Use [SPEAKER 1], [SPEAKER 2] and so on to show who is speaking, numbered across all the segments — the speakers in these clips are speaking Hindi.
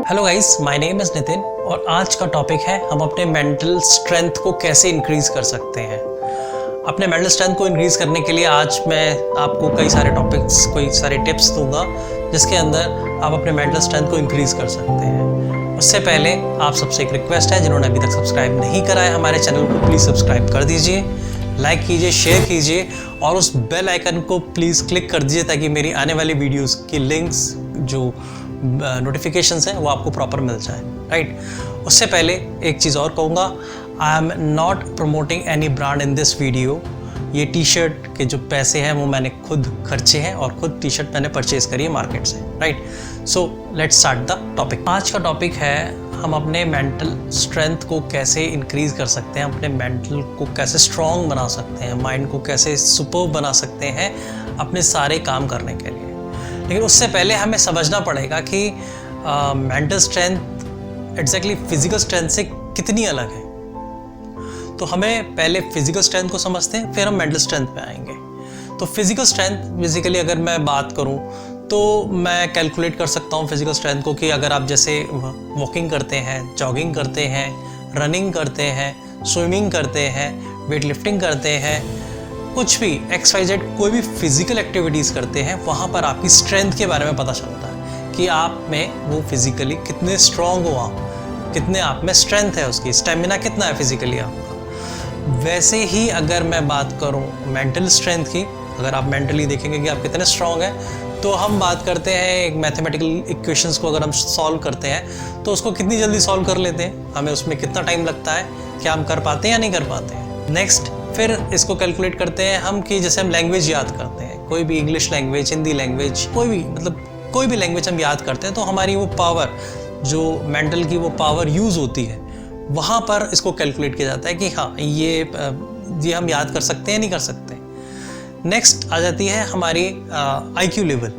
[SPEAKER 1] Hello guys, my name is Nitin और आज का टॉपिक है हम अपने मेंटल स्ट्रेंथ को कैसे इंक्रीज़ कर सकते हैं। अपने मेंटल स्ट्रेंथ को इंक्रीज़ करने के लिए आज मैं आपको कई सारे टिप्स दूंगा जिसके अंदर आप अपने मेंटल स्ट्रेंथ को इंक्रीज़ कर सकते हैं। उससे पहले आप सबसे एक रिक्वेस्ट है, जिन्होंने अभी तक सब्सक्राइब नहीं करा है हमारे चैनल को प्लीज़ सब्सक्राइब कर दीजिए, लाइक कीजिए, शेयर कीजिए और उस बेल आइकन को प्लीज़ क्लिक कर दीजिए ताकि मेरी आने वाली वीडियोज़ की लिंक्स जो नोटिफिकेशंस हैं वो आपको प्रॉपर मिल जाए, राइट। उससे पहले एक चीज़ और कहूँगा, I am not promoting any brand in this video. ये टी शर्ट के जो पैसे हैं वो मैंने खुद खर्चे हैं और खुद टी शर्ट मैंने परचेज करी है मार्केट से, right. So let's start the topic. आज का टॉपिक है हम अपने मेंटल स्ट्रेंथ को कैसे इंक्रीज़ कर सकते हैं, अपने मेंटल को कैसे स्ट्रॉन्ग बना सकते हैं, माइंड को कैसे सुपर्ब बना सकते हैं अपने सारे काम करने के लिए। लेकिन उससे पहले हमें समझना पड़ेगा कि mental strength exactly physical strength से कितनी अलग है। तो हमें पहले फिजिकल स्ट्रेंथ को समझते हैं, फिर हम मेंटल स्ट्रेंथ पे आएंगे। तो फिजिकल स्ट्रेंथ बेसिकली अगर मैं बात करूं तो मैं कैलकुलेट कर सकता हूं फिजिकल स्ट्रेंथ को कि अगर आप जैसे वॉकिंग करते हैं, जॉगिंग करते हैं, रनिंग करते हैं, स्विमिंग करते हैं, वेट लिफ्टिंग करते हैं, कुछ भी XYZ कोई भी फिजिकल एक्टिविटीज़ करते हैं, वहाँ पर आपकी स्ट्रेंथ के बारे में पता चलता है कि आप में वो फिजिकली कितने स्ट्रॉन्ग हो, आप कितने आप में स्ट्रेंथ है, उसकी स्टेमिना कितना है फिजिकली आपका। वैसे ही अगर मैं बात करूँ मेंटल स्ट्रेंथ की, अगर आप मेंटली देखेंगे कि आप कितने स्ट्रॉन्ग हैं, तो हम बात करते हैं एक मैथमेटिकल इक्वेशंस को अगर हम सॉल्व करते हैं तो उसको कितनी जल्दी सॉल्व कर लेते हैं, हमें उसमें कितना टाइम लगता है, क्या हम कर पाते हैं या नहीं कर पाते हैं। नेक्स्ट फिर इसको कैलकुलेट करते हैं हम कि जैसे हम लैंग्वेज याद करते हैं, कोई भी इंग्लिश लैंग्वेज, हिंदी लैंग्वेज, कोई भी लैंग्वेज हम याद करते हैं तो हमारी वो पावर, जो मेंटल की वो पावर यूज़ होती है, वहाँ पर इसको कैलकुलेट किया जाता है कि हाँ ये हम याद कर सकते हैं नहीं कर सकते। नेक्स्ट आ जाती है हमारी IQ लेवल।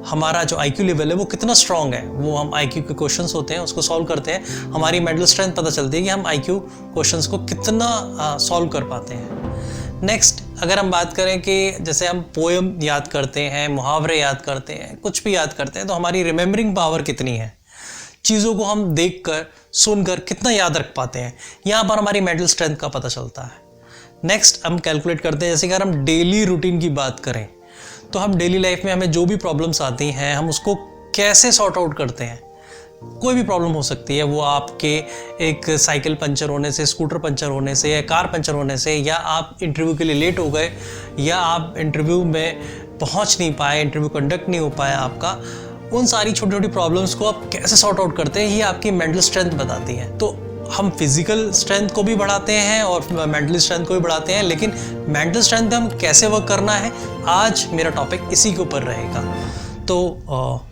[SPEAKER 1] हमारा जो IQ लेवल है वो कितना स्ट्रॉन्ग है, वो हम IQ के क्वेश्चंस होते हैं उसको सॉल्व करते हैं, हमारी मेंटल स्ट्रेंथ पता चलती है कि हम IQ क्वेश्चंस को कितना सॉल्व कर पाते हैं। नेक्स्ट अगर हम बात करें कि जैसे हम पोएम याद करते हैं, मुहावरे याद करते हैं, कुछ भी याद करते हैं, तो हमारी रिमेम्बरिंग पावर कितनी है, चीज़ों को हम देख कर सुनकर कितना याद रख पाते हैं, यहाँ पर हमारी मेंटल स्ट्रेंथ का पता चलता है। नेक्स्ट हम कैलकुलेट करते हैं, जैसे कि अगर हम डेली रूटीन की बात करें तो हम डेली लाइफ में हमें जो भी प्रॉब्लम्स आती हैं हम उसको कैसे सॉर्ट आउट करते हैं। कोई भी प्रॉब्लम हो सकती है, वो आपके एक साइकिल पंचर होने से, स्कूटर पंचर होने से, या कार पंचर होने से, या आप इंटरव्यू के लिए लेट हो गए, या आप इंटरव्यू में पहुंच नहीं पाए, इंटरव्यू कंडक्ट नहीं हो पाया आपका। उन सारी छोटी छोटी प्रॉब्लम्स को आप कैसे सॉर्ट आउट करते हैं, ये आपकी मेंटल स्ट्रेंथ बताती है। तो हम फिजिकल स्ट्रेंथ को भी बढ़ाते हैं और मेंटल स्ट्रेंथ को भी बढ़ाते हैं, लेकिन मेंटल स्ट्रेंथ पे हम कैसे वर्क करना है, आज मेरा टॉपिक इसी के ऊपर रहेगा। तो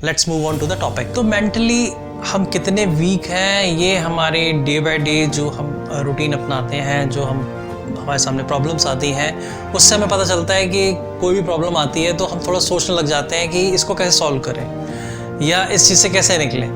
[SPEAKER 1] let's move on to the topic. तो मेंटली हम कितने वीक हैं, ये हमारे डे बाय डे जो हम रूटीन अपनाते हैं, जो हमारे सामने प्रॉब्लम्स आती हैं, उससे हमें पता चलता है कि कोई भी प्रॉब्लम आती है तो हम थोड़ा सोचने लग जाते हैं कि इसको कैसे सॉल्व करें या इस चीज़ से कैसे निकलें।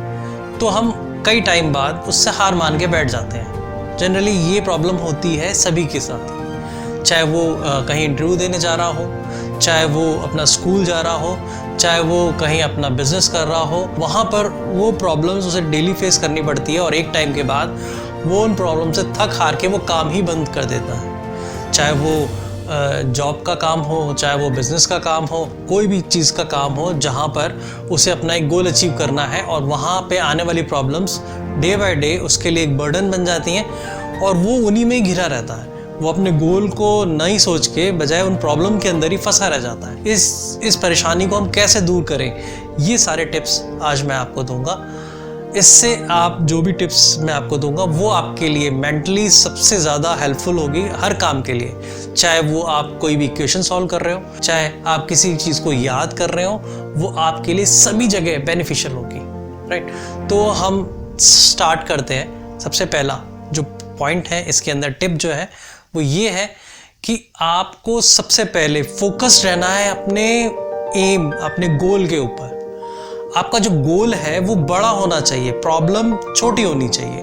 [SPEAKER 1] तो हम कई टाइम बाद उससे हार मान के बैठ जाते हैं। जनरली ये प्रॉब्लम होती है सभी के साथ, चाहे वो कहीं इंटरव्यू देने जा रहा हो, चाहे वो अपना स्कूल जा रहा हो, चाहे वो कहीं अपना बिजनेस कर रहा हो, वहाँ पर वो प्रॉब्लम्स उसे डेली फेस करनी पड़ती है और एक टाइम के बाद वो उन प्रॉब्लम से थक हार के वो काम ही बंद कर देता है। चाहे वो जॉब का काम हो, चाहे वो बिज़नेस का काम हो, कोई भी चीज़ का काम हो जहाँ पर उसे अपना एक गोल अचीव करना है और वहाँ पे आने वाली प्रॉब्लम्स डे बाय डे उसके लिए एक बर्डन बन जाती हैं और वो उन्हीं में ही घिरा रहता है। वो अपने गोल को नहीं सोच के बजाय उन प्रॉब्लम के अंदर ही फंसा रह जाता है। इस परेशानी को हम कैसे दूर करें, ये सारे टिप्स आज मैं आपको दूंगा। इससे आप जो भी टिप्स मैं आपको दूंगा वो आपके लिए मेंटली सबसे ज़्यादा हेल्पफुल होगी हर काम के लिए। चाहे वो आप कोई भी इक्वेशन सॉल्व कर रहे हो, चाहे आप किसी चीज़ को याद कर रहे हो, वो आपके लिए सभी जगह बेनिफिशियल होगी, राइट। तो हम स्टार्ट करते हैं। सबसे पहला जो पॉइंट है इसके अंदर, टिप जो है वो ये है कि आपको सबसे पहले फोकस्ड रहना है अपने एम, अपने गोल के ऊपर। आपका जो गोल है वो बड़ा होना चाहिए, प्रॉब्लम छोटी होनी चाहिए।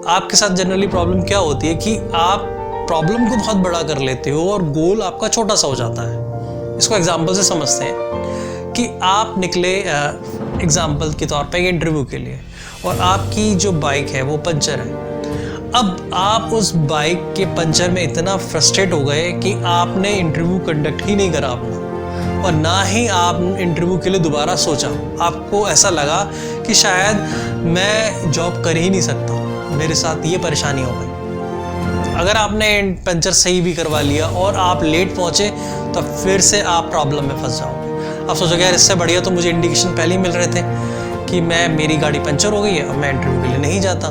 [SPEAKER 1] आपके साथ जनरली प्रॉब्लम क्या होती है कि आप प्रॉब्लम को बहुत बड़ा कर लेते हो और गोल आपका छोटा सा हो जाता है। इसको एग्जांपल से समझते हैं कि आप निकले एग्जांपल के तौर पे इंटरव्यू के लिए और आपकी जो बाइक है वो पंचर है। अब आप उस बाइक के पंचर में इतना फ्रस्ट्रेट हो गए कि आपने इंटरव्यू कंडक्ट ही नहीं करा अपना, और ना ही आप इंटरव्यू के लिए दोबारा सोचा। आपको ऐसा लगा कि शायद मैं जॉब कर ही नहीं सकता, मेरे साथ ये परेशानी हो गई। अगर आपने पंचर सही भी करवा लिया और आप लेट पहुंचे तो फिर से आप प्रॉब्लम में फंस जाओगे। आप सोचोगे यार इससे बढ़िया तो मुझे इंडिकेशन पहले ही मिल रहे थे कि मेरी गाड़ी पंचर हो गई है और मैं इंटरव्यू के लिए नहीं जाता,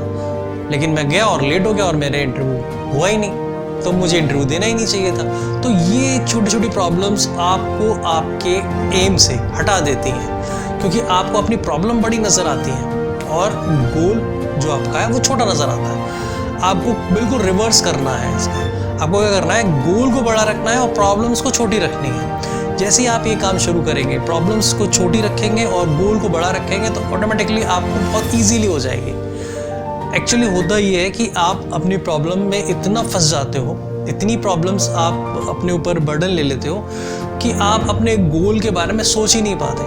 [SPEAKER 1] लेकिन मैं गया और लेट हो गया और मेरे इंटरव्यू हुआ ही नहीं, तो मुझे इंटरव्यू देना ही नहीं चाहिए था। तो ये छोटी छोटी प्रॉब्लम्स आपको आपके एम से हटा देती हैं, क्योंकि आपको अपनी प्रॉब्लम बड़ी नज़र आती है और गोल जो आपका है वो छोटा नज़र आता है। आपको बिल्कुल रिवर्स करना है इसका। आपको क्या करना है, गोल को बड़ा रखना है और प्रॉब्लम्स को छोटी रखनी है। जैसे ही आप ये काम शुरू करेंगे, प्रॉब्लम्स को छोटी रखेंगे और गोल को बड़ा रखेंगे, तो ऑटोमेटिकली आपको बहुत ईजीली हो जाएगी। एक्चुअली होता ये है कि आप अपनी प्रॉब्लम में इतना फंस जाते हो, इतनी प्रॉब्लम्स आप अपने ऊपर बर्डन ले लेते हो कि आप अपने गोल के बारे में सोच ही नहीं पाते।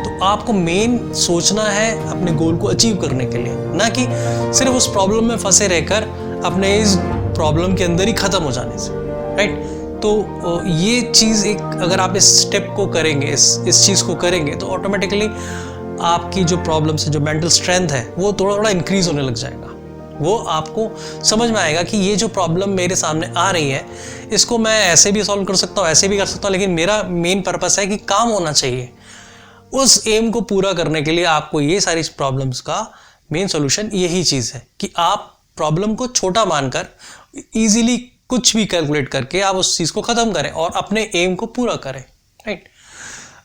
[SPEAKER 1] तो आपको मेन सोचना है अपने गोल को अचीव करने के लिए, ना कि सिर्फ उस प्रॉब्लम में फंसे रहकर अपने इस प्रॉब्लम के अंदर ही ख़त्म हो जाने से, राइट। तो ये चीज़ एक, अगर आप इस स्टेप को करेंगे, इस चीज़ को करेंगे, तो ऑटोमेटिकली आपकी जो प्रॉब्लम से जो मेंटल स्ट्रेंथ है वो थोड़ा थोड़ा इंक्रीज होने लग जाएगा। वो आपको समझ में आएगा कि ये जो प्रॉब्लम मेरे सामने आ रही है, इसको मैं ऐसे भी सॉल्व कर सकता हूँ, ऐसे भी कर सकता हूँ, लेकिन मेरा मेन पर्पस है कि काम होना चाहिए। उस एम को पूरा करने के लिए आपको ये सारी प्रॉब्लम्स का मेन सॉल्यूशन यही चीज़ है कि आप प्रॉब्लम को छोटा मानकर इजीली कुछ भी कैलकुलेट करके आप उस चीज़ को ख़त्म करें और अपने एम को पूरा करें, राइट।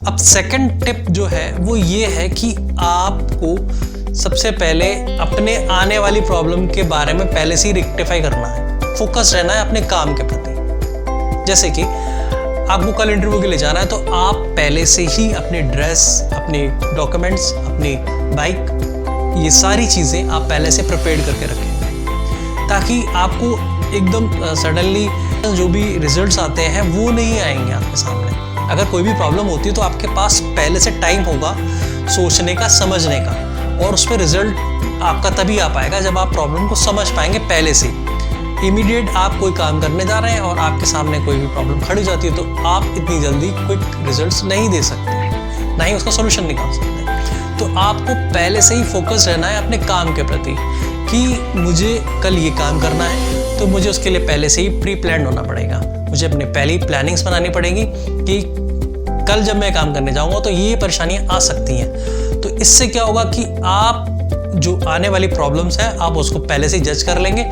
[SPEAKER 1] अब सेकंड टिप जो है वो ये है कि आपको सबसे पहले अपने आने वाली प्रॉब्लम के बारे में पहले से ही रेक्टिफाई करना है, फोकस रहना है अपने काम के प्रति। जैसे कि आपको कल इंटरव्यू के लिए जाना है, तो आप पहले से ही अपने ड्रेस, अपने डॉक्यूमेंट्स, अपनी बाइक, ये सारी चीज़ें आप पहले से प्रिपेयर करके रखेंगे, ताकि आपको एकदम सडनली जो भी रिजल्ट्स आते हैं वो नहीं आएंगे आपके सामने। अगर कोई भी प्रॉब्लम होती है तो आपके पास पहले से टाइम होगा सोचने का, समझने का, और उस पर रिजल्ट आपका तभी आ पाएगा जब आप प्रॉब्लम को समझ पाएंगे पहले से। इमीडिएट आप कोई काम करने जा रहे हैं और आपके सामने कोई भी प्रॉब्लम खड़ी जाती है, तो आप इतनी जल्दी क्विक रिजल्ट्स नहीं दे सकते, ना ही उसका सोल्यूशन निकाल सकते। तो आपको पहले से ही फोकस रहना है अपने काम के प्रति कि मुझे कल ये काम करना है, तो मुझे उसके लिए पहले से ही प्री प्लान होना पड़ेगा। मुझे अपने पहले ही प्लानिंग्स बनानी पड़ेगी कि कल जब मैं काम करने जाऊँगा तो ये परेशानियाँ आ सकती हैं। तो इससे क्या होगा कि आप जो आने वाली प्रॉब्लम्स हैं आप उसको पहले से जज कर लेंगे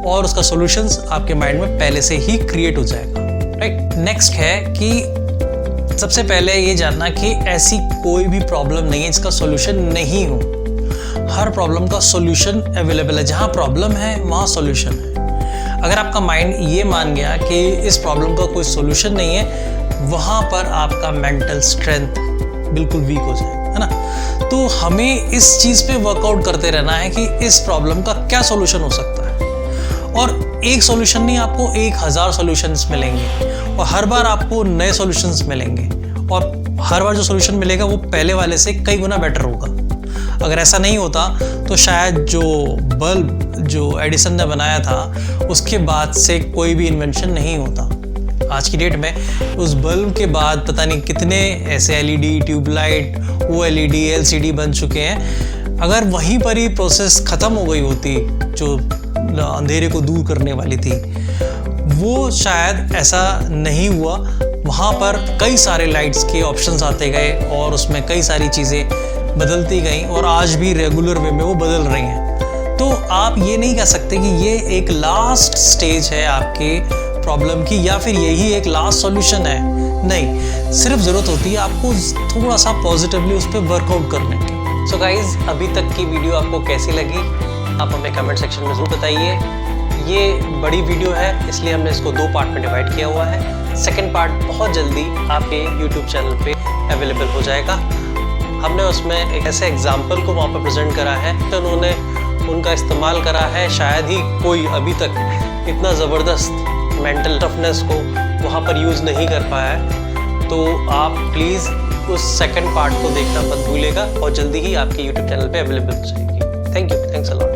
[SPEAKER 1] और उसका सॉल्यूशंस आपके माइंड में पहले से ही क्रिएट हो जाएगा, राइट। नेक्स्ट है कि सबसे पहले ये जानना कि ऐसी कोई भी प्रॉब्लम नहीं है जिसका सॉल्यूशन नहीं हो। हर प्रॉब्लम का सॉल्यूशन अवेलेबल है, जहाँ प्रॉब्लम है वहाँ सॉल्यूशन है। अगर आपका माइंड ये मान गया कि इस प्रॉब्लम का कोई सॉल्यूशन नहीं है, वहाँ पर आपका मेंटल स्ट्रेंथ बिल्कुल वीक हो जाएगा, है ना। तो हमें इस चीज़ पे वर्कआउट करते रहना है कि इस प्रॉब्लम का क्या सॉल्यूशन हो सकता है, और एक सॉल्यूशन नहीं, आपको 1000 सॉल्यूशंस मिलेंगे और हर बार आपको नए सॉल्यूशंस मिलेंगे, और हर बार जो सॉल्यूशन मिलेगा वो पहले वाले से कई गुना बेटर होगा। अगर ऐसा नहीं होता तो शायद जो बल्ब जो एडिसन ने बनाया था उसके बाद से कोई भी इन्वेंशन नहीं होता। आज की डेट में उस बल्ब के बाद पता नहीं कितने ऐसे एलईडी, ट्यूबलाइट, ओएलईडी, एलसीडी बन चुके हैं। अगर वहीं पर ही प्रोसेस ख़त्म हो गई होती जो अंधेरे को दूर करने वाली थी, वो शायद ऐसा नहीं हुआ। वहाँ पर कई सारे लाइट्स के ऑप्शंस आते गए और उसमें कई सारी चीज़ें बदलती गई और आज भी रेगुलर वे में वो बदल रही हैं। तो आप ये नहीं कह सकते कि ये एक लास्ट स्टेज है आपके प्रॉब्लम की या फिर यही एक लास्ट सॉल्यूशन है। नहीं, सिर्फ ज़रूरत होती है आपको थोड़ा सा पॉजिटिवली उस पर वर्कआउट करने की। सो गाइज, अभी तक की वीडियो आपको कैसी लगी आप हमें कमेंट सेक्शन में ज़रूर बताइए। ये बड़ी वीडियो है इसलिए हमने इसको 2 पार्ट में डिवाइड किया हुआ है। सेकेंड पार्ट बहुत जल्दी आपके यूट्यूब चैनल पे अवेलेबल हो जाएगा। हमने उसमें एक ऐसे एग्जाम्पल को वहाँ पर प्रेजेंट करा है तो उन्होंने उनका इस्तेमाल करा है। शायद ही कोई अभी तक इतना ज़बरदस्त मेंटल टफनेस को वहाँ पर यूज़ नहीं कर पाया है। तो आप प्लीज़ उस सेकंड पार्ट को देखना मत भूलिएगा और जल्दी ही आपके यूट्यूब चैनल पे अवेलेबल हो जाएगी। Thank you, thanks a lot.